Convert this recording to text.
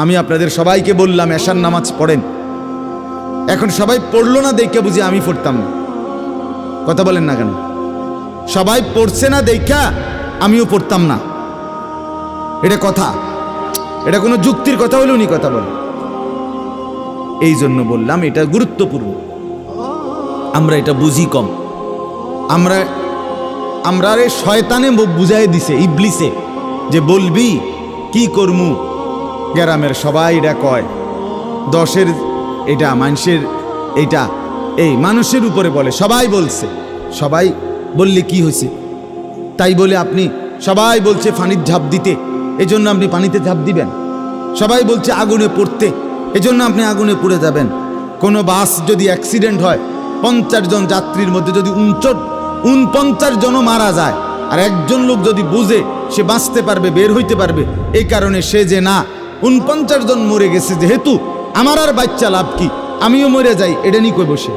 আমি আপনাদের সবাইকে বললাম এশার নামাজ পড়েন, এখন সবাই পড়লো না দেখে বুঝি আমি পড়তাম না। কথা বলেন না কেন? সবাই পড়ছে না দেখা আমিও পড়তাম না, এটা কথা? এটা কোনো যুক্তির কথা হলে উনি কথা বলেন। এই জন্য বললাম এটা গুরুত্বপূর্ণ। আমরা এটা বুঝি কম। আমরা শয়তানে বুঝাই দিছে, ইবলিসে, যে বলবি কি করমু, গ্রামের সবাই এটা কয়, 10-এর এটা মানুষের, এটা এই মানুষের উপরে বলে, সবাই বলছে, সবাই বললে কি হয়েছে? তাই বলে আপনি, সবাই বলছে পানির ঝাঁপ দিতে, এজন্য আপনি পানিতে ঝাঁপ দিবেন? সবাই বলছে আগুনে পড়তে, এজন্য আপনি আগুনে পুড়ে যাবেন? কোনো বাস যদি অ্যাক্সিডেন্ট হয়, 50 জন যাত্রীর মধ্যে যদি 49 জনও মারা যায়, আর একজন লোক যদি বুঝে সে বাঁচতে পারবে, বের হইতে পারবে, এই কারণে সে যে না 49 জন মরে গেছে, যেহেতু আমার আর বাচ্চা লাভ কি, আমিও মরে যাই, এটা নিয়ে কই বসে?